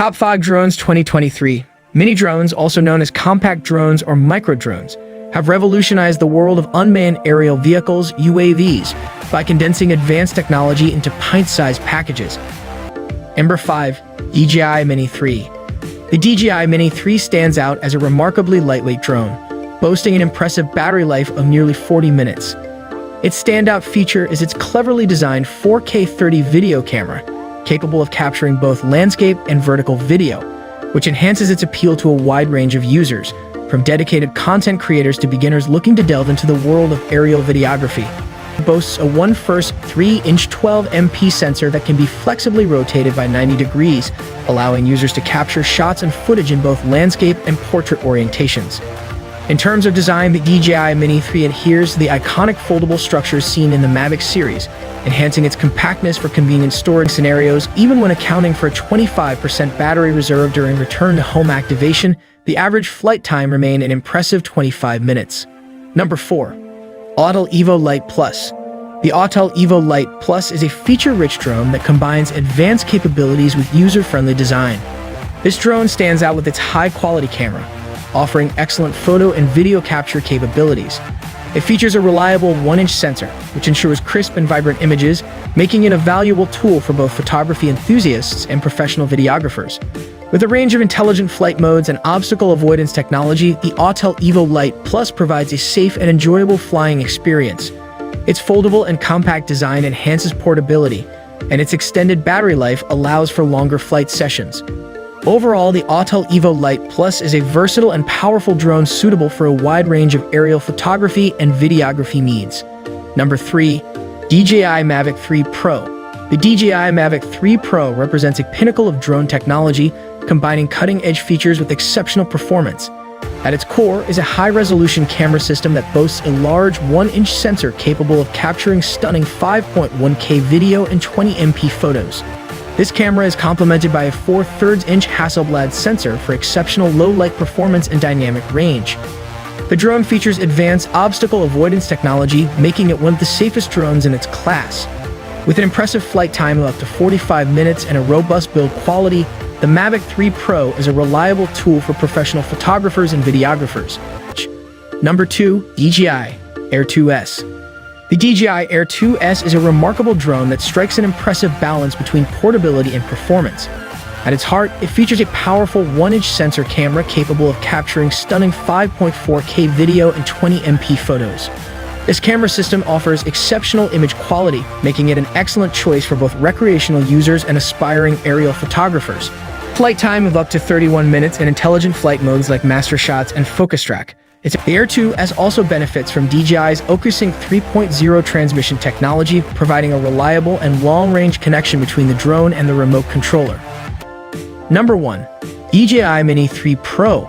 Top 5 Drones 2023. Mini drones, also known as compact drones or micro drones, have revolutionized the world of unmanned aerial vehicles, UAVs, by condensing advanced technology into pint-sized packages. Number 5. DJI Mini 3. The DJI Mini 3 stands out as a remarkably lightweight drone, boasting an impressive battery life of nearly 40 minutes. Its standout feature is its cleverly designed 4K 30 video camera, capable of capturing both landscape and vertical video, which enhances its appeal to a wide range of users, from dedicated content creators to beginners looking to delve into the world of aerial videography. It boasts a 3-inch 12MP sensor that can be flexibly rotated by 90 degrees, allowing users to capture shots and footage in both landscape and portrait orientations. In terms of design, the DJI Mini 3 adheres to the iconic foldable structures seen in the Mavic series, enhancing its compactness for convenient storage scenarios. Even when accounting for a 25% battery reserve during return-to-home activation, the average flight time remained an impressive 25 minutes. Number 4. Autel Evo Lite Plus. The Autel Evo Lite Plus is a feature-rich drone that combines advanced capabilities with user-friendly design. This drone stands out with its high-quality camera, offering excellent photo and video capture capabilities. It features a reliable 1-inch sensor, which ensures crisp and vibrant images, making it a valuable tool for both photography enthusiasts and professional videographers. With a range of intelligent flight modes and obstacle avoidance technology, the Autel Evo Lite Plus provides a safe and enjoyable flying experience. Its foldable and compact design enhances portability, and its extended battery life allows for longer flight sessions. Overall, the Autel Evo Lite Plus is a versatile and powerful drone suitable for a wide range of aerial photography and videography needs. Number 3. DJI Mavic 3 Pro. The DJI Mavic 3 Pro represents a pinnacle of drone technology, combining cutting-edge features with exceptional performance. At its core is a high-resolution camera system that boasts a large 1-inch sensor capable of capturing stunning 5.1K video and 20MP photos. This camera is complemented by a 4/3-inch Hasselblad sensor for exceptional low-light performance and dynamic range. The drone features advanced obstacle avoidance technology, making it one of the safest drones in its class. With an impressive flight time of up to 45 minutes and a robust build quality, the Mavic 3 Pro is a reliable tool for professional photographers and videographers. Number 2. DJI Air 2S. The DJI Air 2S is a remarkable drone that strikes an impressive balance between portability and performance. At its heart, it features a powerful 1-inch sensor camera capable of capturing stunning 5.4K video and 20MP photos. This camera system offers exceptional image quality, making it an excellent choice for both recreational users and aspiring aerial photographers. Flight time of up to 31 minutes and intelligent flight modes like Master Shots and Focus Track. The Air 2S also benefits from DJI's OcuSync 3.0 transmission technology, providing a reliable and long-range connection between the drone and the remote controller. Number 1. DJI Mini 3 Pro.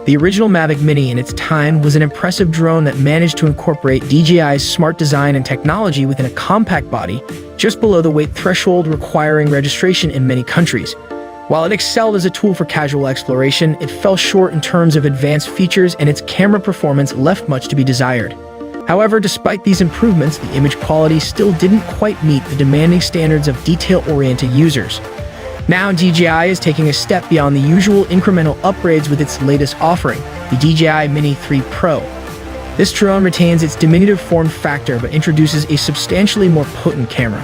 The original Mavic Mini in its time was an impressive drone that managed to incorporate DJI's smart design and technology within a compact body, just below the weight threshold requiring registration in many countries. While it excelled as a tool for casual exploration, it fell short in terms of advanced features, and its camera performance left much to be desired. However, despite these improvements, the image quality still didn't quite meet the demanding standards of detail-oriented users. Now, DJI is taking a step beyond the usual incremental upgrades with its latest offering, the DJI Mini 3 Pro. This drone retains its diminutive form factor but introduces a substantially more potent camera.